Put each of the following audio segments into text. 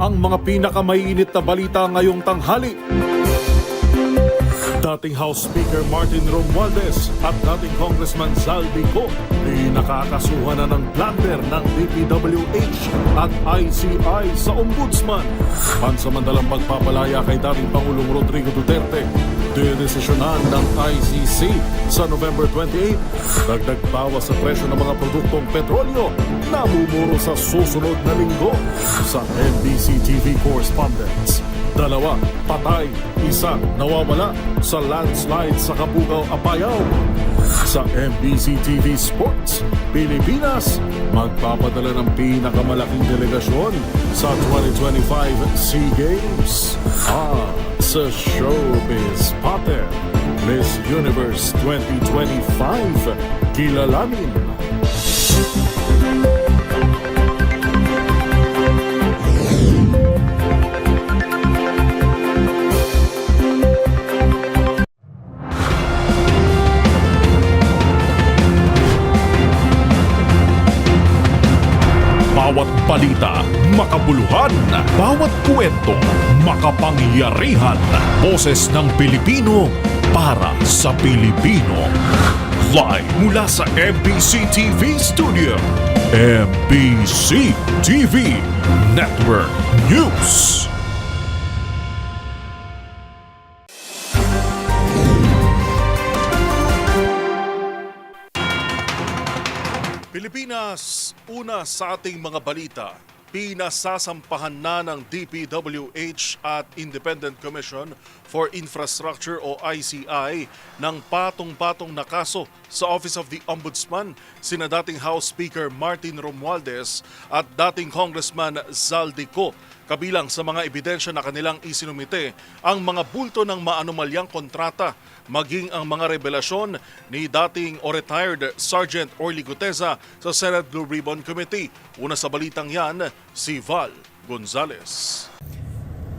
ang mga pinakamaiinit na balita ngayong tanghali. Dating House Speaker Martin Romualdez at dating Congressman Zaldi Co. Nakakasuhan na ng plunder ng DPWH at ICI sa Ombudsman. Pansamantalang pagpapalaya kay dating Pangulong Rodrigo Duterte, dedesisyonan ng ICC sa November 28, dagdag bawas sa presyo ng mga produktong petrolyo, namumuro sa susunod na linggo. Sa NBC TV correspondents, 2 patay, 1 nawawala sa landslide sa Cabugao, Apayao. Sa NBC TV Sports, Pilipinas magpapadala ng pinakamalaking delegasyon sa 2025 SEA Games. Sa showbiz pattern, Miss Universe 2025, kilalanin. Bawat balita, makabuluhan. Bawat kwento, makapangyarihan. Boses ng Pilipino para sa Pilipino. Live mula sa MBC TV Studio. MBC TV Network News. Pilipinas, una sa ating mga balita, pinasasampahan na ng DPWH at Independent Commission for Infrastructure o ICI ng patong-patong na kaso sa Office of the Ombudsman sina dating House Speaker Martin Romualdez at dating Congressman Zaldi Co. Kabilang sa mga ebidensya na kanilang isinumite ang mga bulto ng maanomalyang kontrata, maging ang mga revelasyon ni dating o retired Sergeant Orly Guteza sa Senate Blue Ribbon Committee. Una sa balitang yan, si Val Gonzales.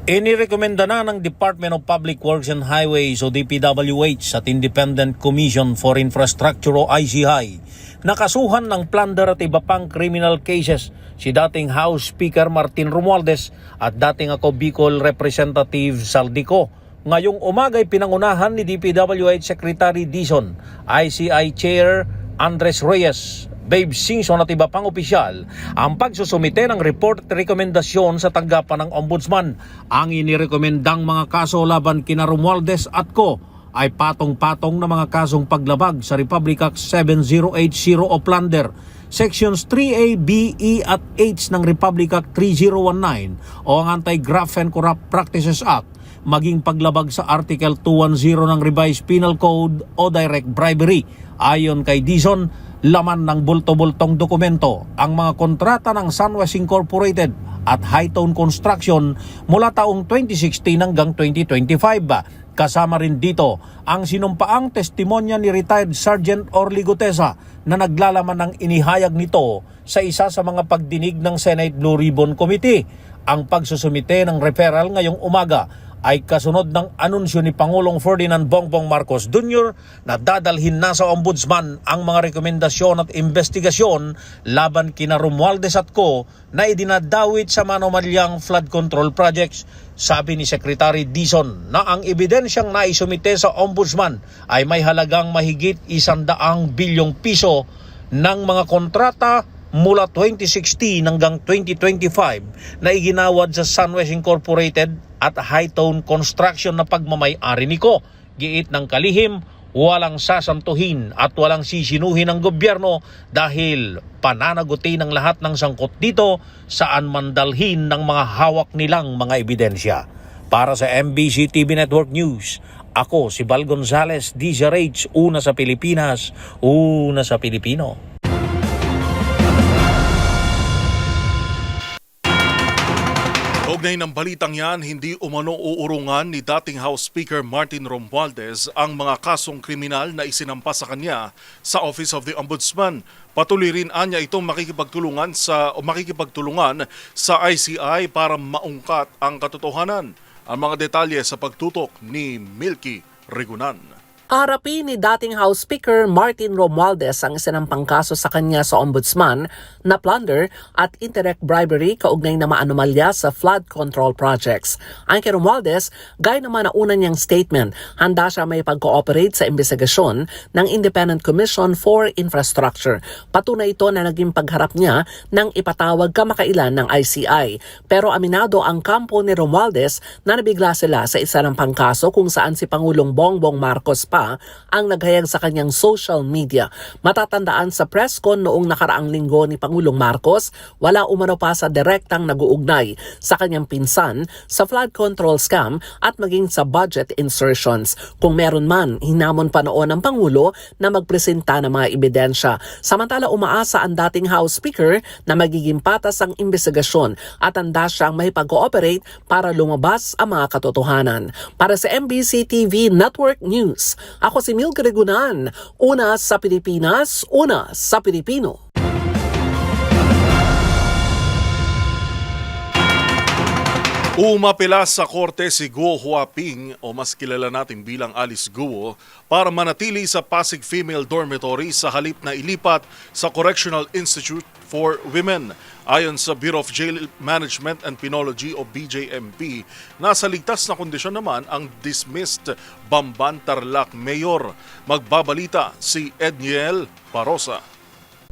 Inirekomenda na ng Department of Public Works and Highways o DPWH at Independent Commission for Infrastructure o ICI nakasuhan ng plunder at iba pang criminal cases si dating House Speaker Martin Romualdez at dating ako Bicol Representative Zaldi Co. Ngayong umaga'y pinangunahan ni DPWH Secretary Dizon, ICI Chair Andres Reyes, Babe Singson at iba pang opisyal ang pagsusumite ng report at rekomendasyon sa tanggapan ng Ombudsman. Ang inirekomendang mga kaso laban kina Romualdez at Co. ay patong-patong na mga kasong paglabag sa Republic Act 7080 o plunder, Sections 3A, B, E at H ng Republic Act 3019 o ang Anti-Graft and Corrupt Practices Act, maging paglabag sa Article 210 ng Revised Penal Code o direct bribery. Ayon kay Dizon, laman ng bulto-bultong dokumento ang mga kontrata ng Sunwest Incorporated at Hightone Construction mula taong 2016 hanggang 2025. Kasama rin dito ang sinumpaang testimonya ni retired Sergeant Orly Guteza na naglalaman ng inihayag nito sa isa sa mga pagdinig ng Senate Blue Ribbon Committee. Ang pagsusumite ng referral ngayong umaga ay kasunod ng anunsyo ni Pangulong Ferdinand Bongbong Marcos Jr. na dadalhin na sa Ombudsman ang mga rekomendasyon at investigasyon laban kina Romualdez at Co. na idinadawit sa manomalyang flood control projects. Sabi ni Secretary Dizon na ang ebidensyang naisumite sa Ombudsman ay may halagang mahigit 100 bilyong piso ng mga kontrata mula 2016 hanggang 2025 na iginawad sa Sunwest Incorporated at Hightone Construction na pagmamay-ari ni Co. Giit ng kalihim, walang sasantuhin at walang sisinuhin ng gobyerno dahil pananagutin ng lahat ng sangkot dito saan mandalhin ng mga hawak nilang mga ebidensya. Para sa MBC TV Network News, ako si Val Gonzales, DZRH, una sa Pilipinas, una sa Pilipino. Kaugnay ng balitang yan, hindi umano uurungan ni dating House Speaker Martin Romualdez ang mga kasong kriminal na isinampa sa kanya sa Office of the Ombudsman. Patuloy rin anya itong makikipagtulungan sa ICI para maungkat ang katotohanan. Ang mga detalye sa pagtutok ni Milky Rigunan. Harapin ni dating House Speaker Martin Romualdez ang isinampang kaso sa kanya sa Ombudsman na plunder at indirect bribery kaugnay na maanomalya sa flood control projects. Ang kay Romualdez, gaya naman na una niyang statement, handa siya may pag-cooperate sa investigasyon ng Independent Commission for Infrastructure. Patunay ito na naging pagharap niya ng ipatawag kamakailan ng ICI. Pero aminado ang kampo ni Romualdez na nabigla sila sa isa ng pangkaso kung saan si Pangulong Bongbong Marcos pa ang naghayag sa kanyang social media. Matatandaan sa press con noong nakaraang linggo ni Pangulong Marcos, wala umano pa sa direktang nag-uugnay sa kanyang pinsan sa flood control scam at maging sa budget insertions. Kung meron man, hinamon pa noon ng Pangulo na magpresenta ng mga ebidensya. Samantala umaasa ang dating House Speaker na magiging patas ang investigasyon at handa siyang may pag-cooperate para lumabas ang mga katotohanan. Para sa MBC TV Network News, ako si Mil Gregunan, una sa Pilipinas, una sa Pilipino. Umapila sa korte si Guo Huaping o mas kilala natin bilang Alice Guo para manatili sa Pasig Female Dormitory sa halip na ilipat sa Correctional Institute for Women. Ayon sa Bureau of Jail Management and Penology o BJMP, nasa ligtas na kondisyon naman ang dismissed Bamban Tarlac Mayor. Magbabalita si Edniel Parosa.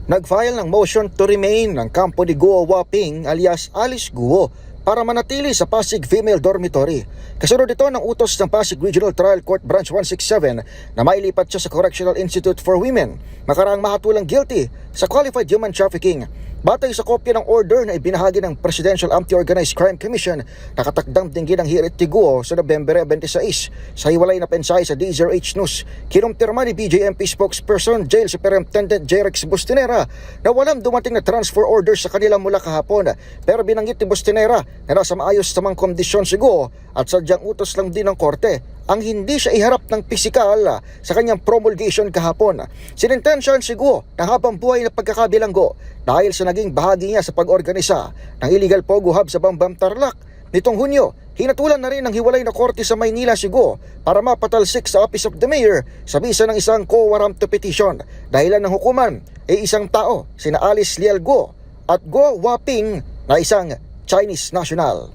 Nag-file ng motion to remain ng kampo ni Guo Huaping alias Alice Guo para manatili sa Pasig Female Dormitory. Kasunod ito ng utos ng Pasig Regional Trial Court Branch 167 na mailipat siya sa Correctional Institute for Women makaraang mahatulang guilty sa qualified human trafficking. Batay sa kopya ng order na ibinahagi ng Presidential Anti-Organized Crime Commission, nakatakdang dinggin ang hirit ni Guo sa Nobyembre 26 sa hiwalay na pensahe sa DZRH News. Kinumpirma ni BJMP spokesperson Jail Superintendent J-Rex Bustinera na walang dumating na transfer order sa kanila mula kahapon, pero binanggit ni Bustinera na nasa maayos namang kondisyon si Guo at sadyang utos lang din ng korte ang hindi siya iharap ng pisikal sa kanyang promulgation kahapon. Sinintensyahan si Guo na habang buhay na pagkakabilanggo dahil sa naging bahagi niya sa pag-organisa ng illegal Pogo Hub sa Bambam Tarlac. Nitong Hunyo, hinatulan na rin ng hiwalay na korte sa Maynila si Guo para mapatalsik sa Office of the Mayor sa bisa ng isang quo warranto petition. Dahilan ng hukuman ay isang tao, sina Alice Liel Guo at Guo Huaping na isang Chinese national.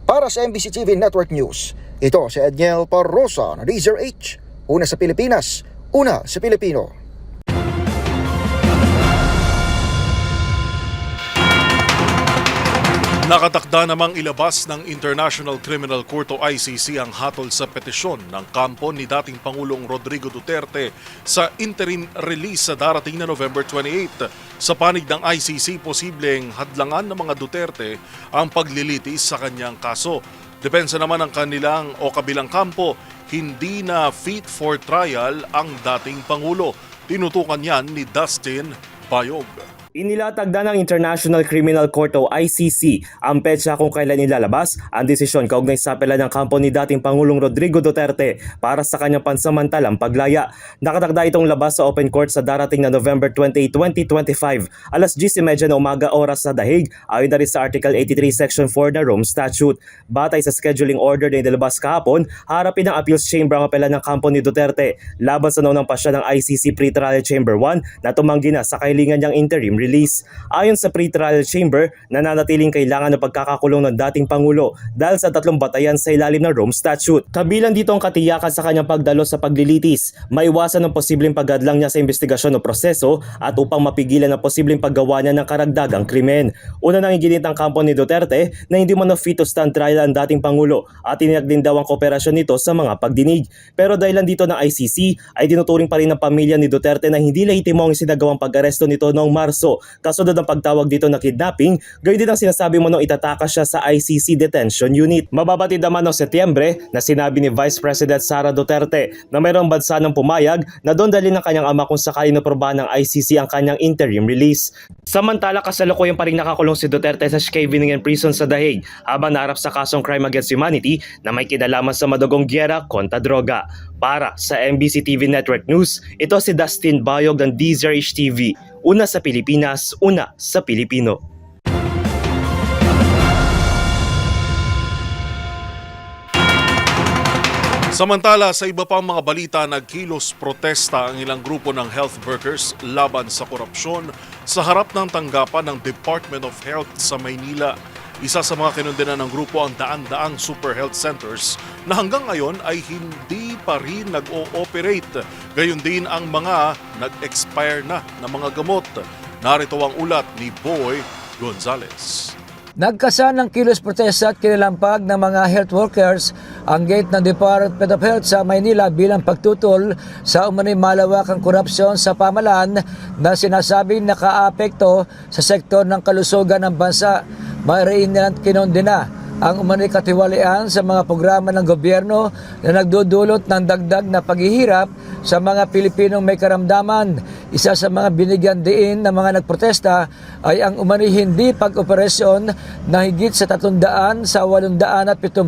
Para sa MBC TV Network News, ito si Edniel Parosa na DZRH, una sa Pilipinas, una sa Pilipino. Nakatakda namang ilabas ng International Criminal Court o ICC ang hatol sa petisyon ng kampo ni dating Pangulong Rodrigo Duterte sa interim release sa darating na November 28. Sa panig ng ICC, posibleng hadlangan ng mga Duterte ang paglilitis sa kanyang kaso. Depensa naman ng kanilang o kabilang kampo, hindi na fit for trial ang dating Pangulo. Tinutukan yan ni Dustin Bayog. Inilatagda ng International Criminal Court o ICC ang petsa kung kailan ilalabas ang desisyon kaugnay sa apela ng kampo ni dating Pangulong Rodrigo Duterte para sa kanyang pansamantalang paglaya. Nakatagda itong labas sa open court sa darating na November 28, 2025, alas 10:30 na umaga oras sa Dahig, ayon na rin sa Article 83 Section 4 na Rome Statute. Batay sa scheduling order na inilabas kahapon, harapin ng Appeals Chamber ang apela ng kampo ni Duterte laban sa naunang pasya ng ICC Pre-Trial Chamber 1 na tumanggi na sa kahilingan niyang interim release. Ayon sa pre-trial chamber, nananatiling kailangan ng pagkakakulong ng dating Pangulo dahil sa 3 batayan sa ilalim ng Rome Statute. Kabilang dito ang katiyakan sa kanyang pagdalo sa paglilitis, maiwasan ng posibleng paggadlang niya sa investigasyon o proseso at upang mapigilan ang posibleng paggawa niya ng karagdagang krimen. Una nang iginit ang kampo ni Duterte na hindi man fit to stand trial ang dating Pangulo at tiniyag din daw ang kooperasyon nito sa mga pagdinig. Pero dahilan dito ng ICC ay tinuturing pa rin ng pamilya ni Duterte na hindi lehitimo ang sinagawang pag-aresto nito noong Marso. Kasunod ang pagtawag dito na kidnapping, gayon din ang sinasabi mo nung itataka siya sa ICC Detention Unit. Mababatid naman noong Setyembre na sinabi ni Vice President Sara Duterte na mayroong bansa ng pumayag na doon dalhin ng kanyang ama kung sakali naprobahan ng ICC ang kanyang interim release. Samantala, kasalukuyan pa rin nakakulong si Duterte sa Scheveningen Prison sa Dahig habang naharap sa kasong crime against humanity na may kinalaman sa madugong gyera kontra droga. Para sa MBC TV Network News, ito si Dustin Bayog ng DZRH TV. Una sa Pilipinas, una sa Pilipino. Samantala, sa iba pang mga balita, nagkilos protesta ang ilang grupo ng health workers laban sa korupsyon sa harap ng tanggapan ng Department of Health sa Maynila. Isa sa mga kinundinan ng grupo ang daan-daang super health centers na hanggang ngayon ay hindi pa rin nag-ooperate. Gayon din ang mga nag-expire na mga gamot. Narito ang ulat ni Boy Gonzales. Nagkasa ng kilos protesta at kinalampag ng mga health workers ang gate ng Department of Health sa Maynila bilang pagtutol sa umano'y malawakang korupsyon sa pamahalaan na sinasabing nakaapekto sa sektor ng kalusugan ng bansa. Mayroon nilang kinondena ang umano'y katiwalian sa mga programa ng gobyerno na nagdudulot ng dagdag na paghihirap sa mga Pilipinong may karamdaman. Isa sa mga binigyan diin ng mga nagprotesta ay ang umano'y hindi pag-operasyon na higit sa 300 sa 878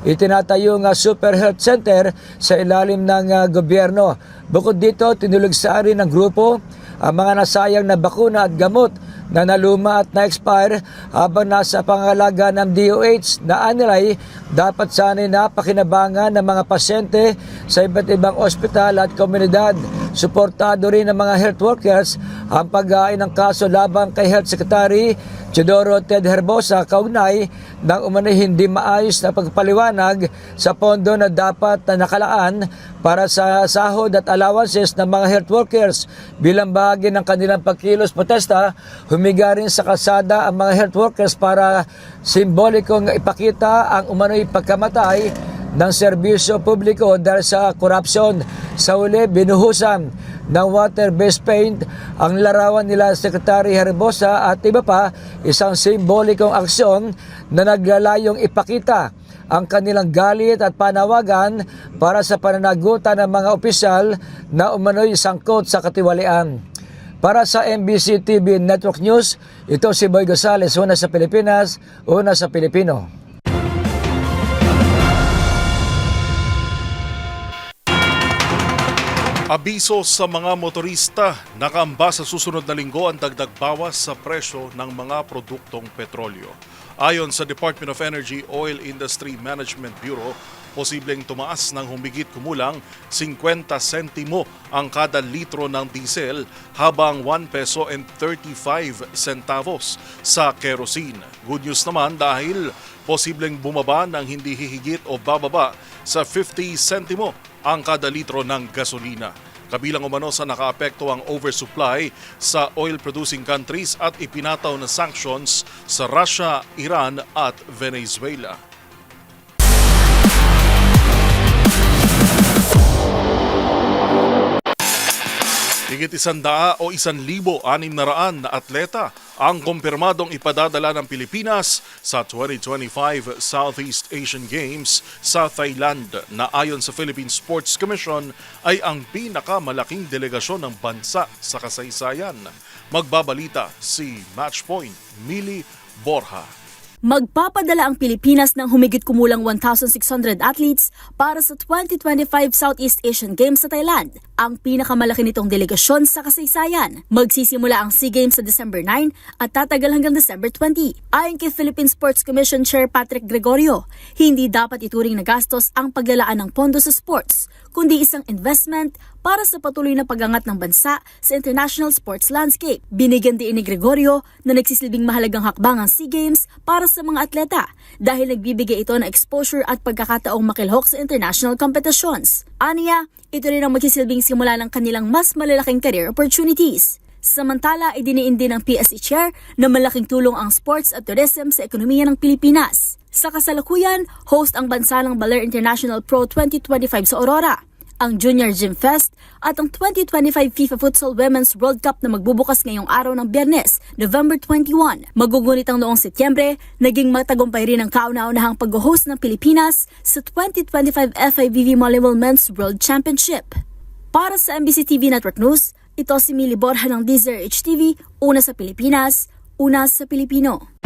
itinatayong Super Health Center sa ilalim ng gobyerno. Bukod dito, tinulugsa rin ng grupo ang mga nasayang na bakuna at gamot na naluma at na-expire habang nasa pangalaga ng DOH na anilay dapat sana'y napakinabangan ng mga pasyente sa iba't ibang ospital at komunidad. Suportado rin ng mga health workers ang pag-aay ng kaso laban kay Health Secretary Teodoro Ted Herbosa kaugnay ng umano'y hindi maayos na pagpaliwanag sa pondo na dapat na nakalaan para sa sahod at allowances ng mga health workers. Bilang bahagi ng kanilang pagkilos protesta, humiga rin sa kalsada ang mga health workers para simbolikong ipakita ang umano'y pagkamatay ng serbisyo publiko dahil sa korupsyon. Sa uli, binuhusan ng water-based paint ang larawan nila Secretary Herbosa at iba pa, isang simbolikong aksyon na naglalayong ipakita ang kanilang galit at panawagan para sa pananagutan ng mga opisyal na umano'y sangkot sa katiwalian. Para sa MBC TV Network News, ito si Boy Gonzales, una sa Pilipinas, una sa Pilipino. Abiso sa mga motorista, nakaamba sa susunod na linggo ang dagdag bawas sa presyo ng mga produktong petrolyo. Ayon sa Department of Energy Oil Industry Management Bureau, posibleng tumaas ng humigit kumulang 50 sentimo ang kada litro ng diesel habang 1 peso and 35 centavos sa kerosene. Good news naman dahil posibleng bumaba ng hindi hihigit o bababa sa 50 sentimo ang kada litro ng gasolina. Kabilang umano sa nakaapekto ang oversupply sa oil-producing countries at ipinataw na sanctions sa Russia, Iran at Venezuela. Higit 100 o 1,600 na atleta ang kumpirmadong ipadadala ng Pilipinas sa 2025 Southeast Asian Games sa Thailand na ayon sa Philippine Sports Commission ay ang pinakamalaking delegasyon ng bansa sa kasaysayan. Magbabalita si Matchpoint Mili Borja. Magpapadala ang Pilipinas ng humigit kumulang 1,600 athletes para sa 2025 Southeast Asian Games sa Thailand, ang pinakamalaki nitong delegasyon sa kasaysayan. Magsisimula ang SEA Games sa December 9 at tatagal hanggang December 20. Ayon kay Philippine Sports Commission Chair Patrick Gregorio, hindi dapat ituring na gastos ang paglalaan ng pondo sa sports, kundi isang investment para sa patuloy na pag-angat ng bansa sa international sports landscape. Binigyan din ni Gregorio na nagsisilbing mahalagang hakbang ang SEA Games para sa mga atleta dahil nagbibigay ito ng exposure at pagkakataong makilhok sa international competitions. Aniya, ito rin ang magsisilbing simula ng kanilang mas malalaking career opportunities. Samantala, idiniin din ng PSC Chair na malaking tulong ang sports at tourism sa ekonomiya ng Pilipinas. Sa kasalukuyan, host ang bansalang Baler International Pro 2025 sa Aurora, ang Junior Gym Fest at ang 2025 FIFA Futsal Women's World Cup na magbubukas ngayong araw ng Biyernes, November 21. Magugunit ang noong Setyembre, naging matagumpay rin ang kauna-unahang pag-host ng Pilipinas sa 2025 FIVB Volleyball Men's World Championship. Para sa MBC TV Network News, ito si Mili Borja ng DZRH TV, una sa Pilipinas, una sa Pilipino.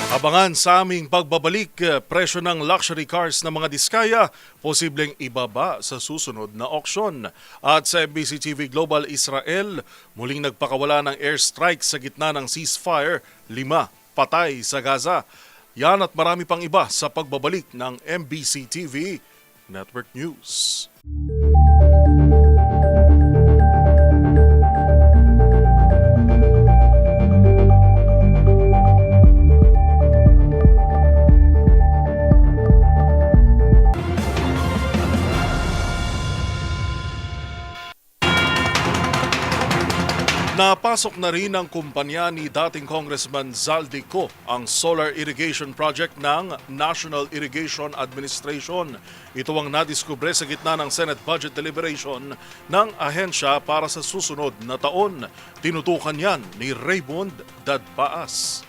Abangan sa aming pagbabalik, presyo ng luxury cars ng mga Diskaya, posibleng ibaba sa susunod na auksyon. At sa MBC TV Global Israel, muling nagpakawala ng airstrike sa gitna ng ceasefire, 5 patay sa Gaza. Yan at marami pang iba sa pagbabalik ng MBC TV Network News. Napasok na rin ng kumpanya ni dating Congressman Zaldico ang solar irrigation project ng National Irrigation Administration. Ito ang nadiskubre sa gitna ng Senate budget deliberation ng ahensya para sa susunod na taon. Tinutukan yan ni Raymond Dadpaas.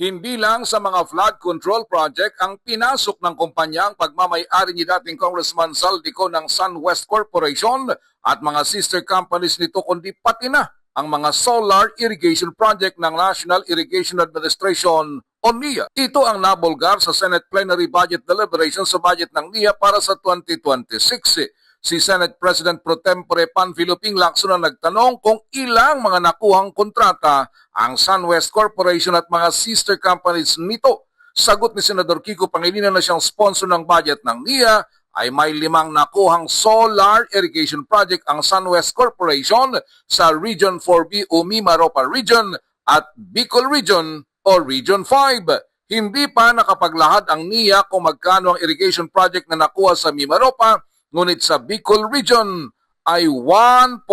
Hindi lang sa mga flood control project ang pinasok ng kumpanya ang pagmamay-ari ni dating Congressman Zaldico ng SunWest Corporation at mga sister companies nito, kundi pati na ang mga solar irrigation project ng National Irrigation Administration o NIA. Ito ang nabulgar sa Senate Plenary Budget Deliberation sa budget ng NIA para sa 2026. Si Senate President Pro Tempore Panfilo Ping Lacson na nagtanong kung ilang mga nakuhang kontrata ang SunWest Corporation at mga sister companies nito. Sagot ni Senador Kiko Pangilinan na siyang sponsor ng budget ng NIA ay may 5 nakuhang solar irrigation project ang SunWest Corporation sa Region 4B o Mimaropa Region at Bicol Region o Region 5. Hindi pa nakapaglahad ang NIA kung magkano ang irrigation project na nakuha sa Mimaropa, ngunit sa Bicol Region ay 1.03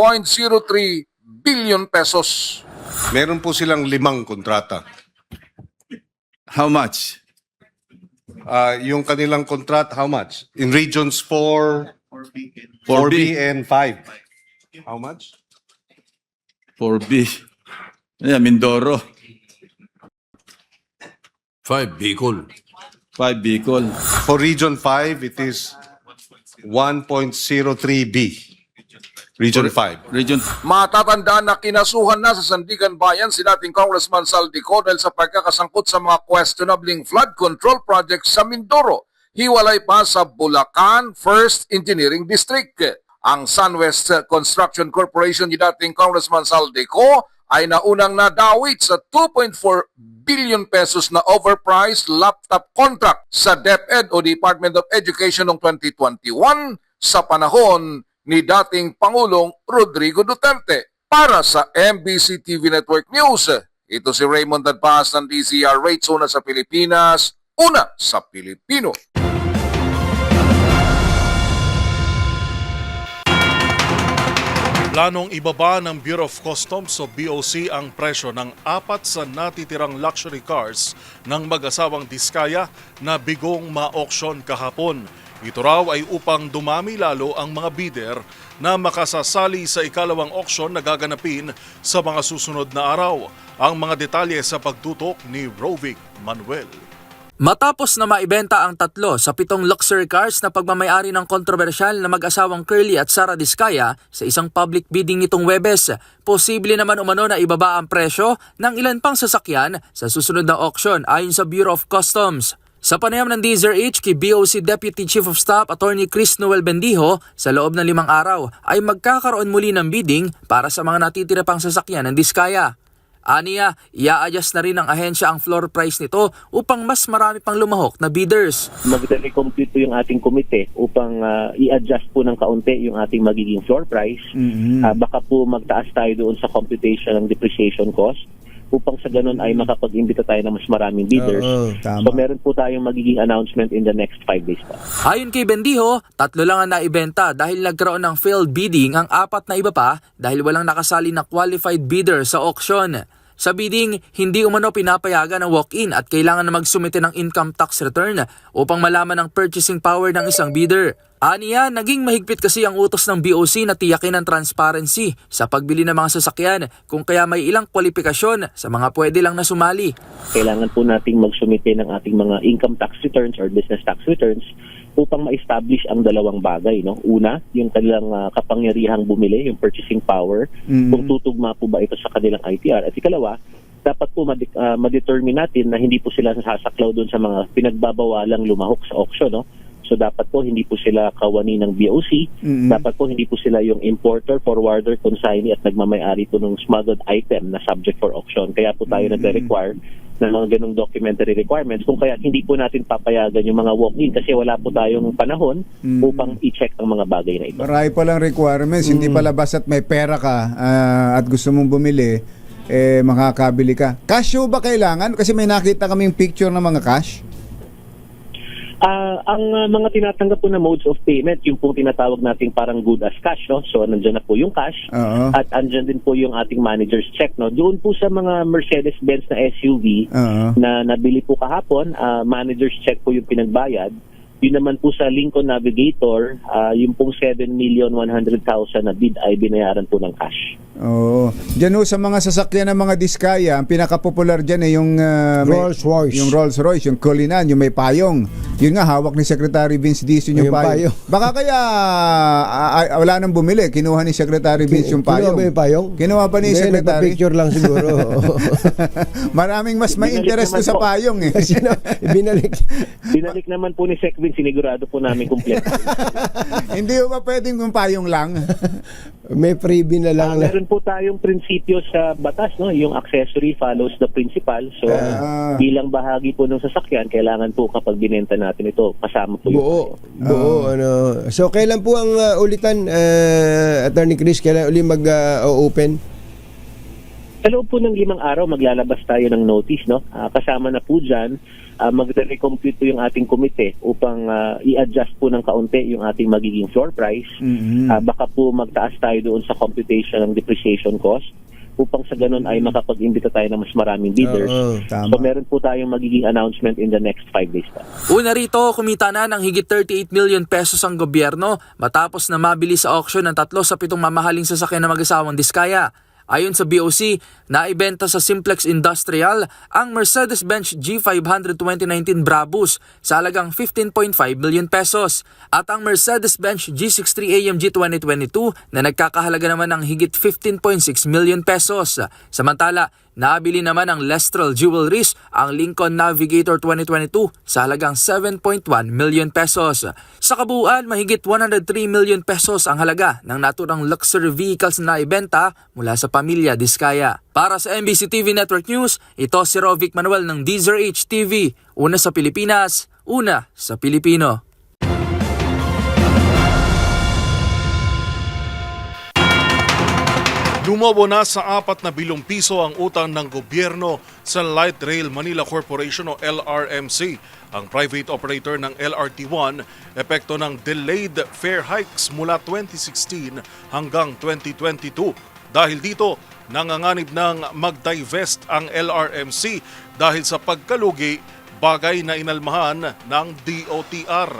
billion pesos. Meron po silang 5 kontrata. How much? Yung kanilang kontrata, how much? In regions 4B and 5. How much? 4B. Yeah, Mindoro. 5 Bicol. 5 Bicol. For region 5, it is 1.03B. Region 5. Region Matatandaan na kinasuhan na sa Sandigan Bayan si dating Congressman Zaldico dahil sa pagkakasangkot sa mga questionabling flood control projects sa Mindoro. Hiwalay pa sa Bulacan First Engineering District. Ang SunWest Construction Corporation ni dating Congressman Zaldico ay naunang nadawit sa 2.4 billion pesos na overpriced laptop contract sa DepEd o Department of Education noong 2021 sa panahon ni dating Pangulong Rodrigo Duterte. Para sa MBC TV Network News, ito si Raymond Dadpaas ng DZRH, una sa Pilipinas, una sa Pilipino. Planong ibaba ng Bureau of Customs o BOC ang presyo ng 4 sa natitirang luxury cars ng mag-asawang Diskaya na bigong ma-auction kahapon. Ito raw ay upang dumami lalo ang mga bidder na makasasali sa ikalawang auction na gaganapin sa mga susunod na araw. Ang mga detalye sa pagtutok ni Rovic Manuel. Matapos na maibenta ang 3 sa 7 luxury cars na pagmamayari ng kontrobersyal na mag-asawang Curly at Sara Diskaya sa isang public bidding nitong Huwebes, posible naman umano na ibaba ang presyo ng ilan pang sasakyan sa susunod na auction ayon sa Bureau of Customs. Sa panayam ng DZRH kay BOC Deputy Chief of Staff Attorney Chris Noel Bendijo, sa loob ng 5 araw ay magkakaroon muli ng bidding para sa mga natitira pang sasakyan ng Diskaya. Aniya, i-a-adjust na rin ng ahensya ang floor price nito upang mas marami pang lumahok na bidders. Mag-recompute po yung ating komite upang i-adjust po ng kaunti yung ating magiging floor price. Baka po magtaas tayo doon sa computation ng depreciation cost upang sa ganun ay makapag-imbita tayo ng mas maraming bidders. So meron po tayong magiging announcement in the next 5 days pa. Ayon kay Bendijo, 3 lang ang naibenta dahil nagkaroon ng failed bidding ang 4 na iba pa dahil walang nakasali na qualified bidder sa auction. Sa bidding, hindi umano pinapayagan ang walk-in at kailangan na magsumite ng income tax return upang malaman ang purchasing power ng isang bidder. Aniya, naging mahigpit kasi ang utos ng BOC na tiyakin ang transparency sa pagbili ng mga sasakyan kung kaya may ilang kwalifikasyon sa mga pwede lang na sumali. Kailangan po nating magsumite ng ating mga income tax returns or business tax returns upang ma-establish ang 2 bagay. No? Una, yung kanilang kapangyarihang bumili, yung purchasing power, kung tutugma po ba ito sa kanilang ITR. At ikalawa, dapat po ma-determine natin na hindi po sila sasaklaw doon sa mga pinagbabawalang lumahok sa auction, no? So dapat po hindi po sila kawani ng BOC, dapat po hindi po sila yung importer, forwarder, consignee at nagmamay-ari po ng smuggled item na subject for auction. Kaya po tayo nagre-require ng mga ganong documentary requirements, kung kaya hindi po natin papayagan yung mga walk-in kasi wala po tayong panahon upang i-check ang mga bagay na ito. Marami palang requirements, hindi pala basta't may pera ka at gusto mong bumili, makakabili ka. Cash ba kailangan? Kasi may nakita kaming picture ng mga cash. Ang mga tinatanggap po na modes of payment, yung pong tinatawag nating parang good as cash, no? So nandiyan na po yung cash at andyan din po yung ating manager's check, no? Doon po sa mga Mercedes-Benz na SUV na nabili po kahapon, manager's check po yung pinagbayad. Yun naman po sa Lincoln Navigator, yung pong 7,100,000 na bid ay binayaran po ng cash. Oo. Diyan sa mga sasakyan ng mga Diskaya, ang pinaka-popular diyan yung Rolls-Royce. Yung Rolls-Royce, yung Cullinan, yung may payong. Yun nga, hawak ni Secretary Vince Dizon yung payong. Baka kaya wala nang bumili, kinuha ni Secretary Vince yung payong. Kinuha ba yung payong? Kinuha pa ni Secretary. Picture lang siguro. Maraming mas may interest to sa payong eh. Binalik naman po ni Sec Vince, sinigurado po namin kumpleto. Hindi ba pwedeng yung payong lang? May freebie na lang. Meron po tayong prinsipyo sa batas, no? Yung accessory follows the principal. So bilang bahagi po ng sasakyan, kailangan po kapag binenta natin ito, kasama po buo. So kailan po ang ulitan, Attorney Chris, kailan uli mag-open? Sa loob po ng 5 araw, maglalabas tayo ng notice, no? Kasama na po dyan, magre-recompute po yung ating komite upang i-adjust po ng kaunti yung ating magiging floor price. Baka po magtaas tayo doon sa computation ng depreciation cost upang sa ganun ay makapag-imbita tayo ng mas maraming bidders. So meron po tayong magiging announcement in the next 5 days pa. Una rito, kumita na ng higit 38 million pesos ang gobyerno matapos na mabili sa auction ng 3 sa 7 mamahaling sasakyan ng mag-asawang Diskaya. Ayon sa BOC, naibenta sa Simplex Industrial ang Mercedes-Benz G500 2019 Brabus sa halagang 15.5 million pesos at ang Mercedes-Benz G63 AMG 2022 na nagkakahalaga naman ng higit 15.6 million pesos. Samantala, nabili naman ang Lestrel Jewelries ang Lincoln Navigator 2022 sa halagang 7.1 million pesos. Sa kabuuan, mahigit 103 million pesos ang halaga ng naturang luxury vehicles na naibenta mula sa pamilya Diskaya. Para sa MBC TV Network News, ito si Rovic Manuel ng DZRH TV. Una sa Pilipinas, una sa Pilipino. Lumobo na sa 4 na bilyong piso ang utang ng gobyerno sa Light Rail Manila Corporation o LRMC. Ang private operator ng LRT1, epekto ng delayed fare hikes mula 2016 hanggang 2022. Dahil dito, nanganganib ng mag-divest ang LRMC dahil sa pagkalugi, bagay na inalmahan ng DOTR.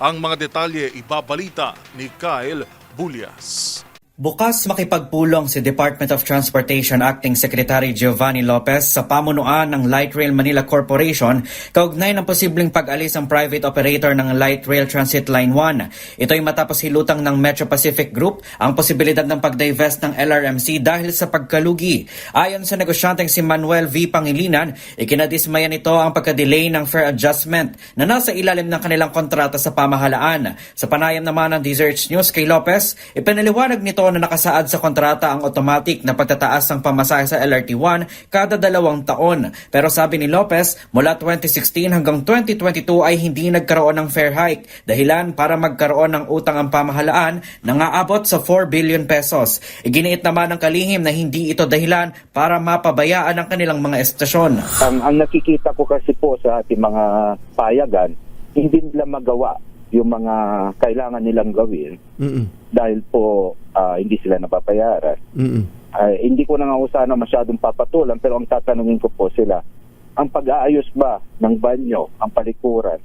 Ang mga detalye ibabalita ni Kyle Bulias. Bukas makipagpulong si Department of Transportation Acting Secretary Giovanni Lopez sa pamunuan ng Light Rail Manila Corporation kaugnay ng posibleng pag-alis ng private operator ng Light Rail Transit Line 1. Ito ay matapos hilutang ng Metro Pacific Group ang posibilidad ng pag-divest ng LRMC dahil sa pagkalugi. Ayon sa negosyanteng si Manuel V. Pangilinan, ikinadismayan nito ang pagka-delay ng fare adjustment na nasa ilalim ng kanilang kontrata sa pamahalaan. Sa panayam naman ng DZRH News kay Lopez, ipinaliwanag nito na nakasaad sa kontrata ang automatic na pagtataas ng pamasahe sa LRT1 kada 2 taon. Pero sabi ni Lopez, mula 2016 hanggang 2022 ay hindi nagkaroon ng fare hike, dahilan para magkaroon ng utang ang pamahalaan na aabot sa 4 billion pesos. Iginiit naman ng kalihim na hindi ito dahilan para mapabayaan ang kanilang mga estasyon. Ang nakikita ko kasi po sa ating mga payagan, hindi nila magawa yung mga kailangan nilang gawin dahil po hindi sila napapayaran. Hindi ko na nga sana masyadong papatulan, pero ang tatanungin ko po sila, ang pag-aayos ba ng banyo, ang palikuran,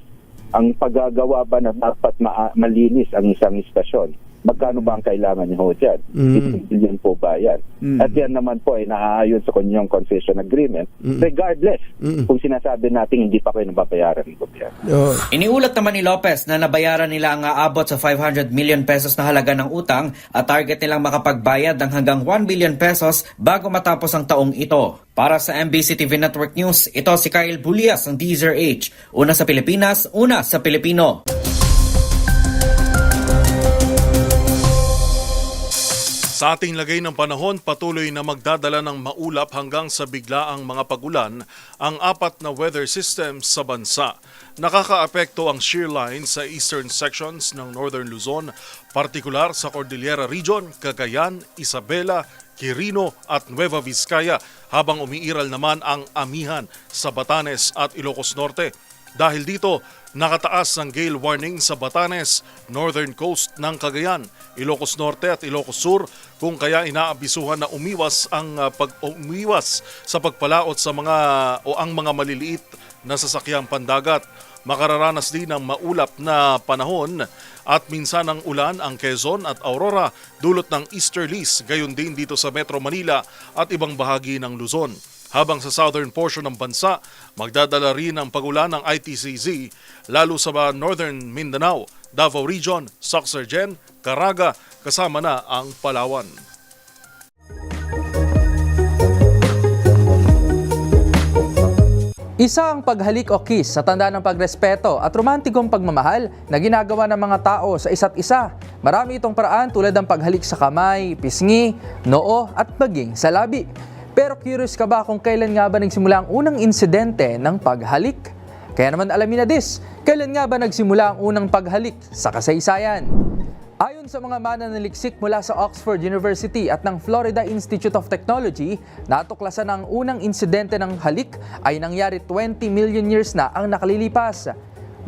ang paggagawa ba na dapat malinis ang isang istasyon, Magkano ba ang kailangan niyo ho dyan? 15 billion po ba yan? At yan naman po ay naaayon sa kanyang concession agreement, regardless kung sinasabi natin hindi pa kayo nababayaran ng gobyerno. Iniulat naman ni Lopez na nabayaran nila ang aabot sa 500 million pesos na halaga ng utang at target nilang makapagbayad ng hanggang 1 billion pesos bago matapos ang taong ito. Para sa MBC TV Network News, ito si Kyle Bulias ng DZRH. Una sa Pilipinas, una sa Pilipino. Sa ating lagay ng panahon, patuloy na magdadala ng maulap hanggang sa biglaang mga pagulan ang 4 na weather systems sa bansa. Nakakaapekto ang shear line sa eastern sections ng Northern Luzon, partikular sa Cordillera Region, Cagayan, Isabela, Quirino at Nueva Vizcaya, habang umiiral naman ang amihan sa Batanes at Ilocos Norte. Dahil dito, nakataas ang gale warning sa Batanes, northern coast ng Cagayan, Ilocos Norte at Ilocos Sur, kung kaya inaabisuhan na umiwas sa pagpalaot sa ang mga maliliit na sasakyang pandagat. Makararanas din ng maulap na panahon at minsan ng ulan ang Quezon at Aurora dulot ng easterlies, gayon din dito sa Metro Manila at ibang bahagi ng Luzon. Habang sa southern portion ng bansa, magdadala rin ang pagulan ng ITCZ, lalo sa northern Mindanao, Davao Region, Sorsogon, Caraga, kasama na ang Palawan. Isa ang paghalik o kiss sa tanda ng pagrespeto at romantikong pagmamahal na ginagawa ng mga tao sa isa't isa. Marami itong paraan tulad ng paghalik sa kamay, pisngi, noo at maging sa labi. Pero curious ka ba kung kailan nga ba nagsimula ang unang insidente ng paghalik? Kaya naman alamin na kailan nga ba nagsimula ang unang paghalik sa kasaysayan? Ayon sa mga mananaliksik mula sa Oxford University at ng Florida Institute of Technology, natuklasan ang unang insidente ng halik ay nangyari 20 million years na ang nakalilipas.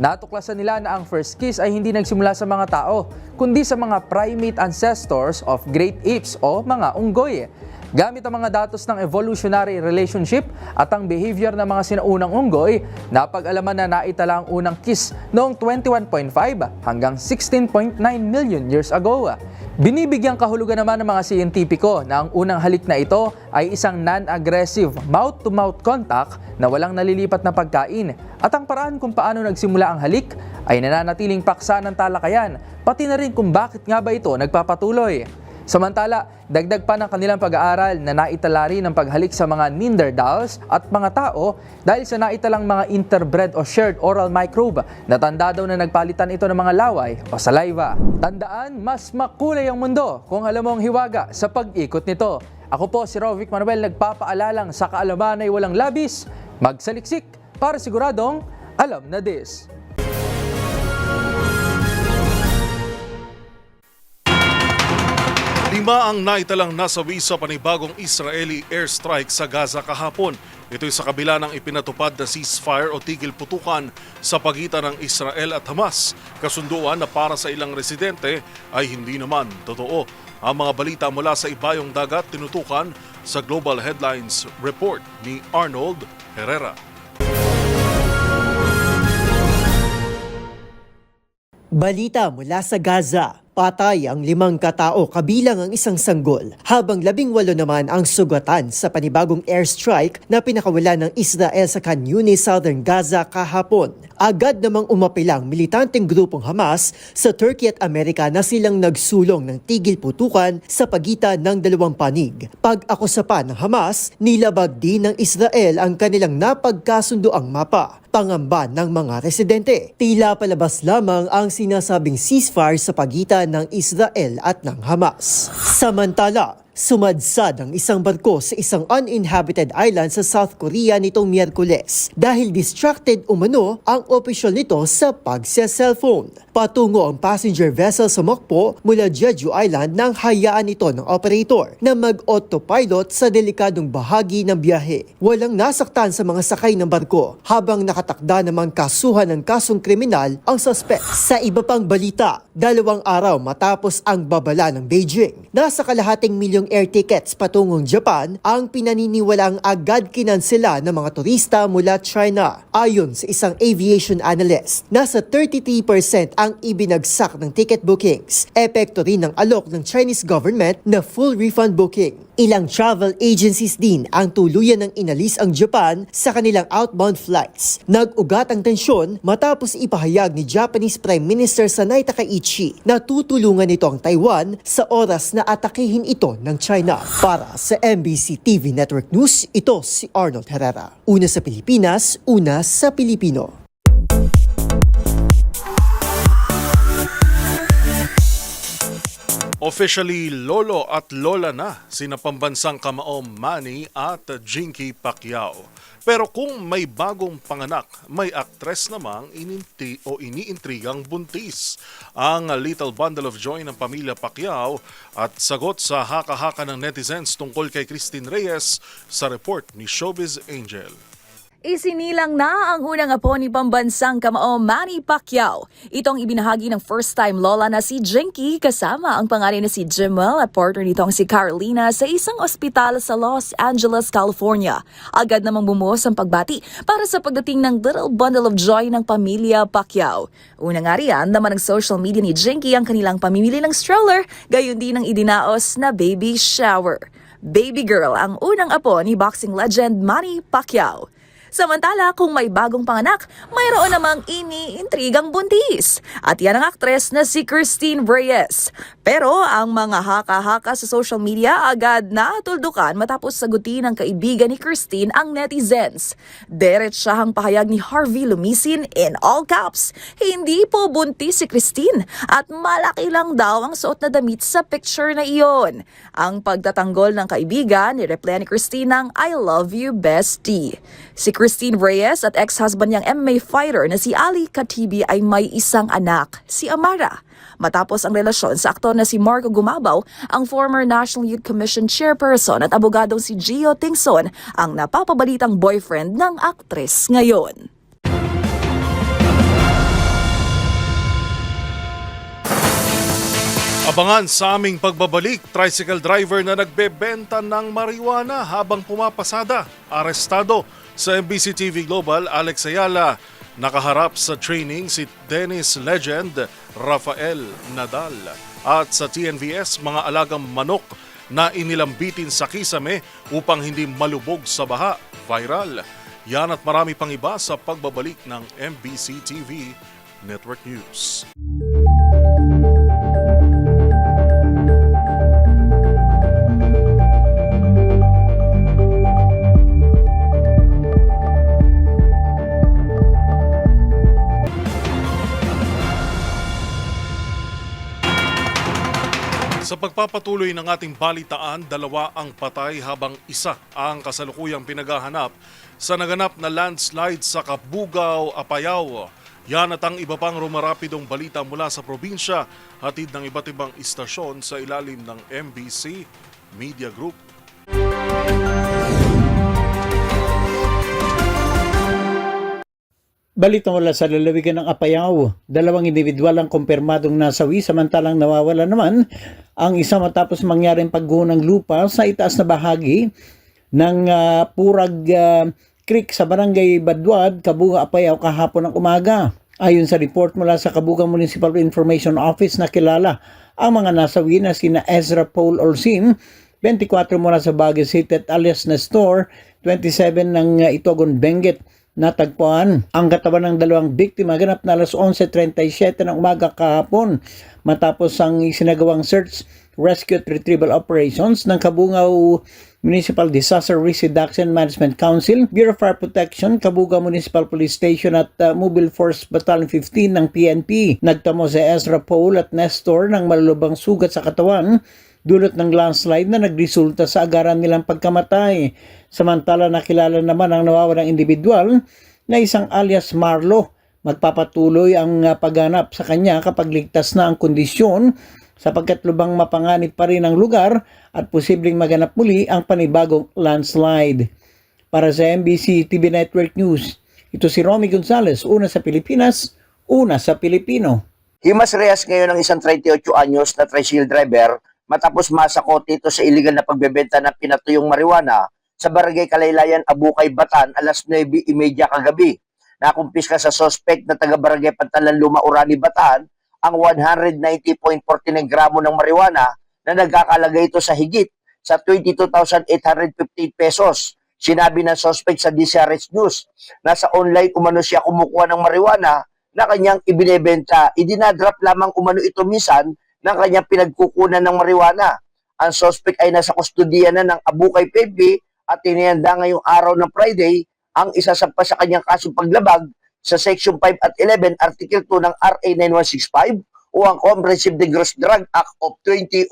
Natuklasan nila na ang first kiss ay hindi nagsimula sa mga tao, kundi sa mga primate ancestors of great apes o mga unggoy. Gamit ang mga datos ng evolutionary relationship at ang behavior ng mga sinaunang unggoy, napag-alaman na naitala ang unang kiss noong 21.5 hanggang 16.9 million years ago. Binibigyang kahulugan naman ng mga siyentipiko na ang unang halik na ito ay isang non-aggressive mouth-to-mouth contact na walang nalilipat na pagkain, at ang paraan kung paano nagsimula ang halik ay nananatiling paksa ng talakayan, pati na rin kung bakit nga ba ito nagpapatuloy. Samantala, dagdag pa ng kanilang pag-aaral na naitala rin ang paghalik sa mga Neanderthals at mga tao dahil sa naitalang mga interbred o shared oral microbe na tanda daw na nagpalitan ito ng mga laway o saliva. Tandaan, mas makulay ang mundo kung alam mo ang hiwaga sa pag-ikot nito. Ako po si Rovic Manuel, nagpapaalalang sa kaalaman ay walang labis, magsaliksik para siguradong alam na this. Lima ang naitalang nasawi sa panibagong Israeli airstrike sa Gaza kahapon. Ito'y sa kabila ng ipinatupad na ceasefire o tigil putukan sa pagitan ng Israel at Hamas. Kasunduan na para sa ilang residente ay hindi naman totoo. Ang mga balita mula sa ibayong dagat tinutukan sa Global Headlines Report ni Arnold Herrera. Balita mula sa Gaza. Patay ang 5 katao kabilang ang isang sanggol, habang 18 naman ang sugatan sa panibagong airstrike na pinakawala ng Israel sa Khan Yunis, Southern Gaza kahapon. Agad namang umapilang militanteng grupong Hamas sa Turkey at Amerika na silang nagsulong ng tigil putukan sa pagitan ng dalawang panig. Pag-akusa pa ng Hamas, nilabag din ng Israel ang kanilang napagkasundoang mapa. Pangamba ng mga residente, tila palabas lamang ang sinasabing ceasefire sa pagitan ng Israel at ng Hamas. Samantala, sumadsad ang isang barko sa isang uninhabited island sa South Korea nitong Miyerkules dahil distracted umano ang opisyal nito sa pagse-cellphone. Patungo ang passenger vessel sa Mokpo mula Jeju Island nang hayaan ito ng operator na mag-autopilot sa delikadong bahagi ng biyahe. Walang nasaktan sa mga sakay ng barko, habang nakatakda namang kasuhan ng kasong kriminal ang suspect. Sa iba pang balita, 2 araw matapos ang babala ng Beijing, nasa kalahating milyong libreng air tickets patungong Japan ang pinaniniwalaang agad kinansela ng mga turista mula China. Ayon sa isang aviation analyst, nasa 33% ang ibinagsak ng ticket bookings. Epekto rin ng alok ng Chinese government na full refund booking. Ilang travel agencies din ang tuluyan ng inalis ang Japan sa kanilang outbound flights. Nag-ugat ang tensyon matapos ipahayag ni Japanese Prime Minister Sanai Takaichi na tutulungan ito ang Taiwan sa oras na atakihin ito ng China. Para sa MBC TV Network News, ito si Arnold Herrera. Una sa Pilipinas, una sa Pilipino. Officially lolo at lola na sina pambansang kamao Manny at Jinky Pacquiao. Pero kung may bagong panganak, may aktres namang iniintrigang buntis. Ang little bundle of joy ng pamilya Pacquiao at sagot sa haka-haka ng netizens tungkol kay Christine Reyes sa report ni Showbiz Angel. Isinilang na ang unang apo ni pambansang kamao Manny Pacquiao. Itong ibinahagi ng first-time lola na si Jinky kasama ang panganay na si Jemel at partner nitong si Carolina sa isang ospital sa Los Angeles, California. Agad namang bumuhos ang pagbati para sa pagdating ng little bundle of joy ng pamilya Pacquiao. Una nga riyan naman ng social media ni Jinky ang kanilang pamimili ng stroller, gayon din ang idinaos na baby shower. Baby girl ang unang apo ni boxing legend Manny Pacquiao. Samantala, kung may bagong panganak, mayroon namang iniintrigang buntis. At yan ang aktres na si Christine Reyes. Pero ang mga haka-haka sa social media agad natuldukan matapos sagutin ng kaibigan ni Christine ang netizens. Diretsahang pahayag ni Harvey Lumisin in all caps, hindi po buntis si Christine at malaki lang daw ang suot na damit sa picture na iyon. Ang pagtatanggol ng kaibigan, nireply ni Christine ng I love you bestie. Si Christine Reyes at ex-husband niyang MMA fighter na si Ali Katibi ay may isang anak, si Amara. Matapos ang relasyon sa aktor na si Marco Gumabaw, ang former National Youth Commission chairperson at abogadong si Gio Tingson ang napapabalitang boyfriend ng aktres ngayon. Abangan sa aming pagbabalik, tricycle driver na nagbebenta ng marijuana habang pumapasada, arestado. Sa MBC TV Global, Alex Ayala, nakaharap sa training si tennis legend Rafael Nadal. At sa TNVS, mga alagang manok na inilambitin sa kisame upang hindi malubog sa baha, viral. Yan at marami pang iba sa pagbabalik ng MBC TV Network News. Sa pagpapatuloy ng ating balitaan, 2 ang patay habang 1 ang kasalukuyang pinaghahanap sa naganap na landslide sa Kabugao, Apayao. Yan at ang iba pang rumarapidong balita mula sa probinsya, hatid ng iba't ibang istasyon sa ilalim ng MBC Media Group. Balita mula sa lalawigan ng Apayao, 2 individual ang kumpirmadong nasawi samantalang nawawala naman ang isa matapos mangyaring pagguho ng lupa sa itaas na bahagi ng Purag Creek sa barangay Badwad, Kabunga, Apayao kahapon ng umaga. Ayon sa report mula sa Kabunga Municipal Information Office, nakilala ang mga nasawi na sina Ezra Paul Olsin, 24 mula sa Baguio City at alias Nestor, 27 ng Itogon Benguet. Natagpuan ang katawan ng 2 biktima ganap na alas 11:37 ng umaga kahapon matapos ang isinagawang search, rescue at retrieval operations ng Kabungao Municipal Disaster Risk Reduction Management Council, Bureau of Fire Protection, Kabungao Municipal Police Station at Mobile Force Battalion 15 ng PNP. Nagtamo si Ezra Paul at Nestor ng malulubang sugat sa katawan dulot ng landslide na nagresulta sa agaran nilang pagkamatay. Samantala nakilala naman ang nawawalang individual na isang alias Marlo. Magpapatuloy ang paghanap sa kanya kapag ligtas na ang kondisyon sapagkat lubang mapanganib pa rin ang lugar at posibleng maganap muli ang panibagong landslide. Para sa MBC TV Network News, ito si Romy Gonzalez, una sa Pilipinas, una sa Pilipino. Himas Reyes ngayon ng isang 38 anyos na tricycle driver matapos masakote ito sa illegal na pagbebenta ng pinatuyong marijuana sa Barangay Kalaylayan, Abukay, Batan, alas 9:30 kagabi. Nakumpiska sa suspect na taga-Barangay Pantalan, Luma, Urani, Batan ang 190.49 gramo ng marijuana na nagkakalaga ito sa higit sa 22,850 pesos. Sinabi ng suspect sa DCRH News na sa online umano siya kumukuha ng marijuana na kanyang ibinebenta. Idinadrop lamang umano ito minsan ng kanyang pinagkukunan ng marijuana. Ang suspect ay nasa kustodiya na ng Abukay PNP at tinihanda ngayong araw ng Friday ang isasampa sa kanyang kasong paglabag sa Section 5 at 11, Article 2 ng RA 9165 o ang Comprehensive Gross Drug Act of 2002.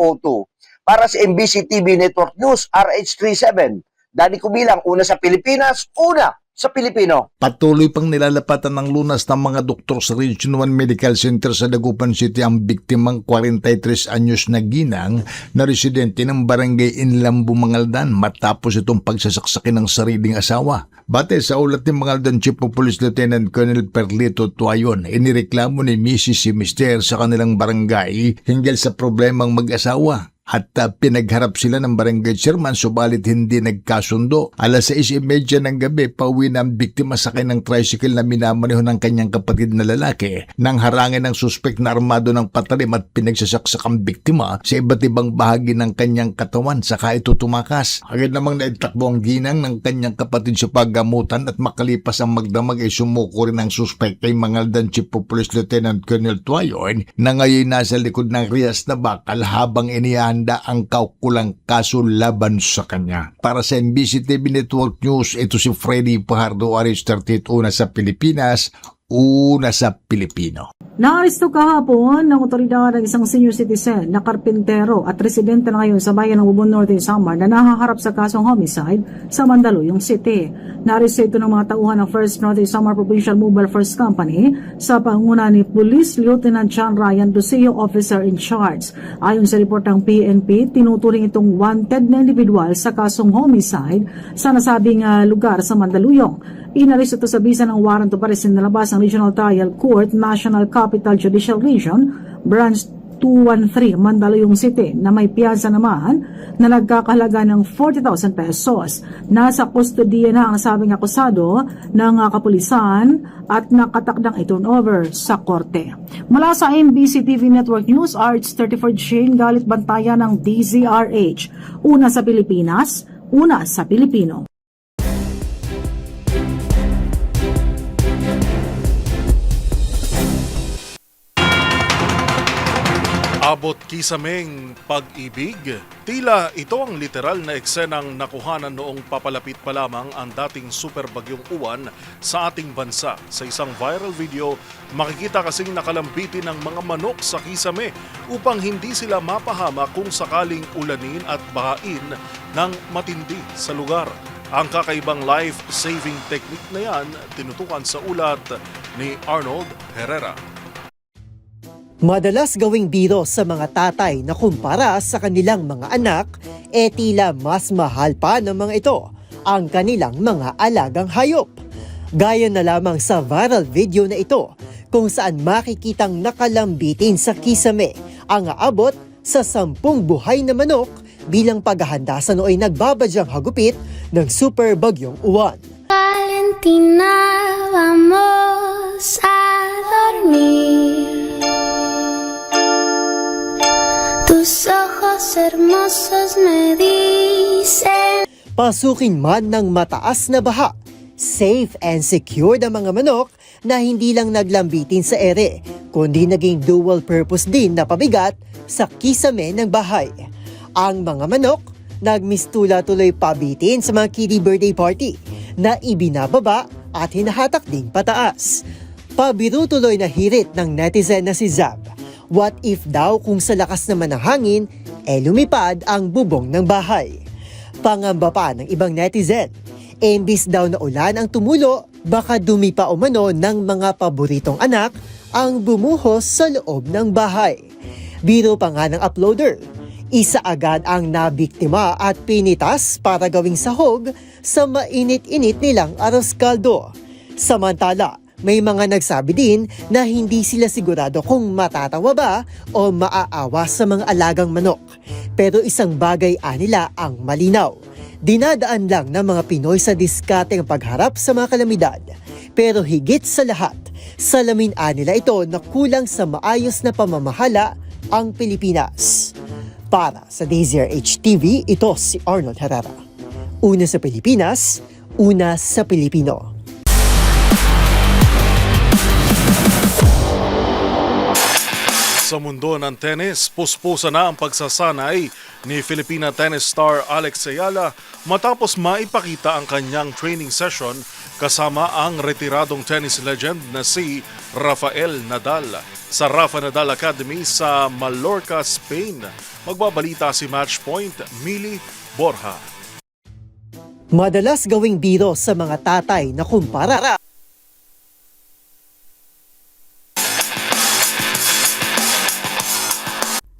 Para sa MBC TV Network News, RH37, Danny Kubilang, una sa Pilipinas, una sa Pilipino. Patuloy pang nilalapatan ng lunas ng mga doktor sa Region 1 Medical Center sa Dagupan City ang biktimang 43 anyos na ginang na residente ng Barangay Inlambu, Mangaldan matapos itong pagsasaksakin ng sariling asawa. Batay sa ulat ni Mangaldan Chief of Police Lieutenant Colonel Perlito Tuayon, inireklamo ni Mrs. si Mr. sa kanilang barangay hinggil sa problemang mag-asawa. At pinagharap sila ng barangay chairman subalit hindi nagkasundo. Alas 6:30 ng gabi, pauwi na ang biktima sakay ng tricycle na minamaneho ng kanyang kapatid na lalaki nang harangin ng suspect na armado ng patalim at pinagsasaksak ang biktima sa iba't ibang bahagi ng kanyang katawan saka ito tumakas. Agad namang naitakbo ang ginang ng kanyang kapatid sa paggamutan at makalipas ang magdamag ay sumuko rin ang suspect kay Mangaldan Chief of Police Lieutenant Colonel Tuayon na ngayon nasa likod ng riyas na bakal habang inihanda ang kaukulang kaso laban sa kanya. Para sa MBC TV Network News, ito si Freddy Pajardo, RH38, una sa Pilipinas, una sa Pilipino. Naaresto kahapon ng otoridad ng isang senior citizen na karpintero at residente na ngayon sa bayan ng Ubon Norte, Samar na nahaharap sa kasong homicide sa Mandaluyong City. Naaresto ito ng mga tauhan ng First North Samar Provincial Mobile First Company sa panguna ni Police Lieutenant John Ryan Doseo, officer in charge. Ayon sa report ng PNP, tinuturing itong wanted na individual sa kasong homicide sa nasabing lugar sa Mandaluyong. Inaresto ito sa bisa ng warrant of arrest na nilabas ng Regional Trial Court, National Capital Judicial Region, Branch 213, Mandaluyong City, na may piyansa naman na nagkakahalaga ng 40,000 pesos. Nasa kustodiya na ang nasabing akusado ng kapulisan at nakatakdang i-turnover sa korte. Mula sa MBC TV Network News, RH34 Shane Galit Bantayan ng DZRH. Una sa Pilipinas, una sa Pilipino. Abot kisameng pag-ibig, tila ito ang literal na eksenang nakuhanan noong papalapit pa lamang ang dating super bagyong Uwan sa ating bansa. Sa isang viral video, makikita kasing nakalambitin ng mga manok sa kisame upang hindi sila mapahama kung sakaling ulanin at bahain ng matindi sa lugar. Ang kakaibang life-saving technique na yan, tinutukan sa ulat ni Arnold Herrera. Madalas gawing biro sa mga tatay na kumpara sa kanilang mga anak, tila mas mahal pa ng mga ito ang kanilang mga alagang hayop. Gaya na lamang sa viral video na ito kung saan makikitang nakalambitin sa kisame ang aabot sa 10 buhay na manok bilang paghahanda sa nooy nagbabadyang hagupit ng super bagyong Uwan. Valentina, vamos a dormir. Tus ojos hermosos me dicen. Pasukin man ng mataas na baha, safe and secure ang mga manok na hindi lang naglambitin sa ere, kundi naging dual purpose din na pabigat sa kisame ng bahay. Ang mga manok nagmistula tuloy pabitin sa mga kiddie birthday party na ibinababa at hinahatak ding pataas. Pabiro tuloy na hirit ng netizen na si Zab. What if daw kung sa lakas naman ng hangin, lumipad ang bubong ng bahay? Pangamba pa ng ibang netizen, imbis daw na ulan ang tumulo, baka dumi pa umano ng mga paboritong anak ang bumuhos sa loob ng bahay. Biro pa nga ng uploader, isa agad ang nabiktima at pinitas para gawing sahog sa mainit-init nilang aros kaldo. Samantala, may mga nagsabi din na hindi sila sigurado kung matatawa ba o maaawa sa mga alagang manok. Pero isang bagay anila ang malinaw. Dinadaan lang ng mga Pinoy sa diskate ang pagharap sa mga kalamidad. Pero higit sa lahat, salamin nila ito na kulang sa maayos na pamamahala ang Pilipinas. Para sa DZRH TV, ito si Arnold Herrera. Una sa Pilipinas, una sa Pilipino. Sa mundo ng tennis, puspusa na ang pagsasanay ni Filipina tennis star Alex Ayala matapos maipakita ang kanyang training session kasama ang retiradong tennis legend na si Rafael Nadal sa Rafa Nadal Academy sa Mallorca, Spain. Magbabalita si Matchpoint, Mili Borja. Madalas gawing biro sa mga tatay na kumpara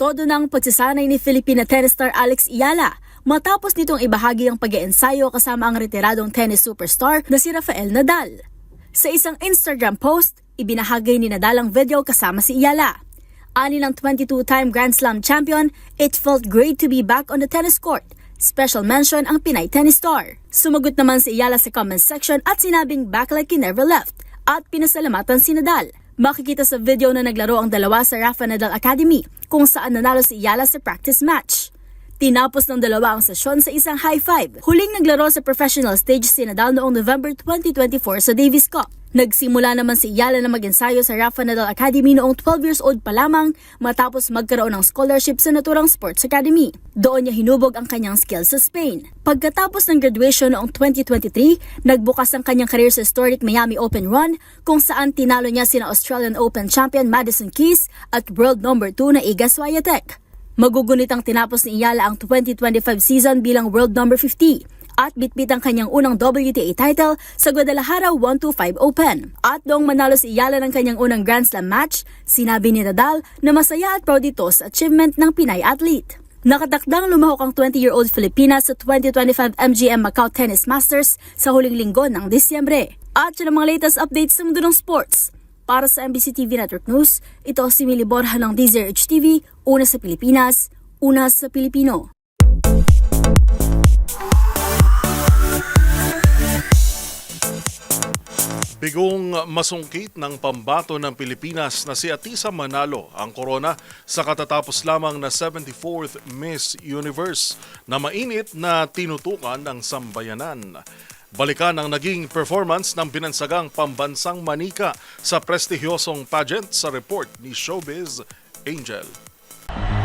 Todo ng pagsasanay ni Filipina tennis star Alex Ayala matapos nitong ibahagi ang pag-iensayo kasama ang retiradong tennis superstar na si Rafael Nadal. Sa isang Instagram post, ibinahagi ni Nadal ang video kasama si Ayala. Ani ng 22-time Grand Slam champion, it felt great to be back on the tennis court. Special mention ang Pinay tennis star. Sumagot naman si Ayala sa comment section at sinabing back like he never left at pinasalamatan si Nadal. Makikita sa video na naglaro ang dalawa sa Rafa Nadal Academy kung saan nanalo si Ayala sa practice match. Tinapos ng dalawa ang sesyon sa isang high five. Huling naglaro sa professional stage si Nadal noong November 2024 sa Davis Cup. Nagsimula naman si Ayala na mag-ensayo sa Rafa Nadal Academy noong 12 years old pa lamang matapos magkaroon ng scholarship sa naturang sports academy. Doon niya hinubog ang kanyang skills sa Spain. Pagkatapos ng graduation noong 2023, nagbukas ang kanyang career sa historic Miami Open run kung saan tinalo niya sina Australian Open champion Madison Keys at world number 2 na Iga Swiatek. Magugunit ang tinapos ni Ayala ang 2025 season bilang world number 50 at bitbit ang kanyang unang WTA title sa Guadalajara 125 Open. At noong manalo si Ayala ng kanyang unang Grand Slam match, sinabi ni Nadal na masaya at proud ito sa achievement ng Pinay athlete. Nakatakdang lumahok ang 20-year-old Filipina sa 2025 MGM Macau Tennis Masters sa huling linggo ng Disyembre. At yun ang mga latest updates sa mundo ng sports. Para sa MBC TV Network News, ito si Mili Borja ng DZRH TV, una sa Pilipinas, una sa Pilipino. Bigong masungkit ng pambato ng Pilipinas na si Atisa Manalo ang korona sa katatapos lamang na 74th Miss Universe na mainit na tinutukan ng sambayanan. Balikan ang naging performance ng binansagang pambansang manika sa prestihiyosong pageant sa report ni Showbiz Angel.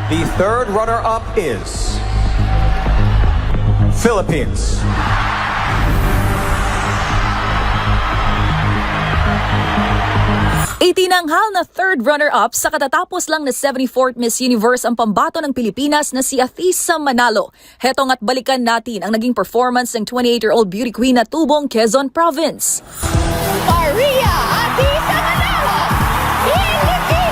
The third runner-up is Philippines. Itinanghal na third runner-up sa katatapos lang na 74th Miss Universe ang pambato ng Pilipinas na si Atisa Manalo. Hetong at balikan natin ang naging performance ng 28-year-old beauty queen na tubong Quezon Province. Maria Atisa Manalo, Pilipinas!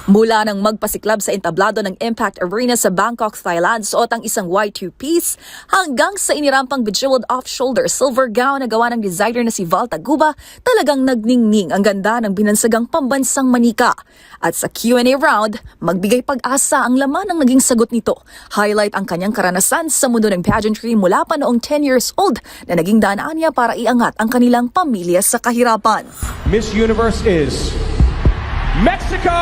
Mula nang magpasiklab sa entablado ng Impact Arena sa Bangkok, Thailand, suot ang isang white two-piece hanggang sa inirampang bejeweled off-shoulder silver gown na gawa ng designer na si Val Taguba, talagang nagningning ang ganda ng binansagang pambansang manika. At sa Q&A round, magbigay pag-asa ang laman ng naging sagot nito. Highlight ang kanyang karanasan sa mundo ng pageantry mula pa noong 10 years old na naging daan niya para iangat ang kanilang pamilya sa kahirapan. Miss Universe is Mexico!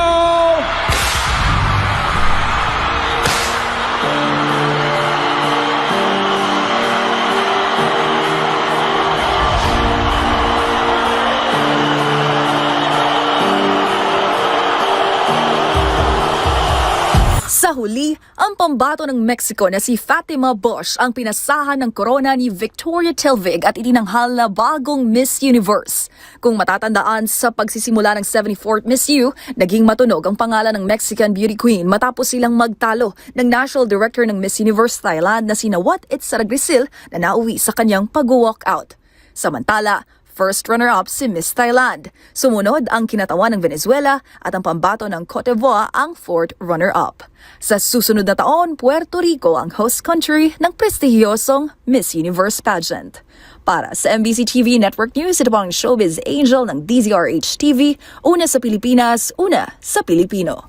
Sa huli, ang pambato ng Mexico na si Fatima Bosch ang pinasahan ng korona ni Victoria Tilvig at itinanghal na bagong Miss Universe. Kung matatandaan sa pagsisimula ng 74th Miss U, naging matunog ang pangalan ng Mexican beauty queen matapos silang magtalo ng National Director ng Miss Universe Thailand na si Nawat Itzaragrisil na nauwi sa kanyang pag-walkout. Samantala, first runner-up si Miss Thailand. Sumunod ang kinatawan ng Venezuela at ang pambato ng Cote d'Ivoire ang fourth runner-up. Sa susunod na taon, Puerto Rico ang host country ng prestihiyosong Miss Universe pageant. Para sa MBC TV Network News, ito ang Showbiz Angel ng DZRH TV, una sa Pilipinas, una sa Pilipino.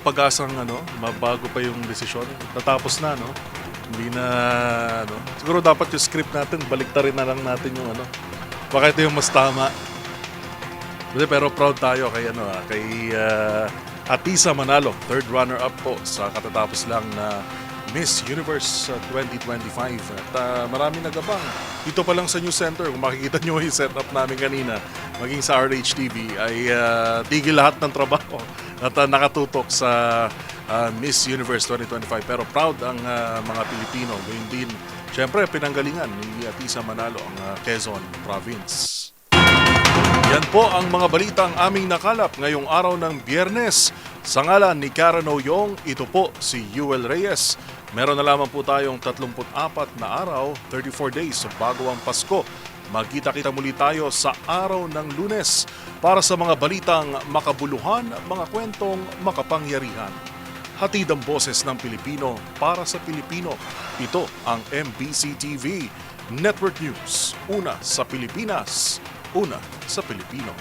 pang pag-asang mabago pa yung desisyon. Natapos na, no? Hindi na, siguro dapat yung script natin, baliktarin na lang natin yung baka ito yung mas tama. Pero proud tayo kay, kay Atisa Manalo, third runner-up po sa katatapos lang na Miss Universe 2025. At maraming nagabang. Dito pa lang sa News Center, kung makikita nyo yung setup namin kanina, maging sa RH TV, ay tigil lahat ng trabaho at nakatutok sa Miss Universe 2025. Pero proud ang mga Pilipino. Gayun din, syempre, pinanggalingan ni Atisa Manalo ang Quezon Province. Yan po ang mga balitang aming nakalap ngayong araw ng Biyernes. Sa ngalan ni Karen Oyong, ito po si Yuel Reyes. Meron na lamang po tayong 34 na araw, 34 days bago ang Pasko. Magkita-kita muli tayo sa araw ng Lunes para sa mga balitang makabuluhan, mga kwentong makapangyarihan. Hatid ang boses ng Pilipino para sa Pilipino. Ito ang MBC TV Network News. Una sa Pilipinas, una sa Pilipino.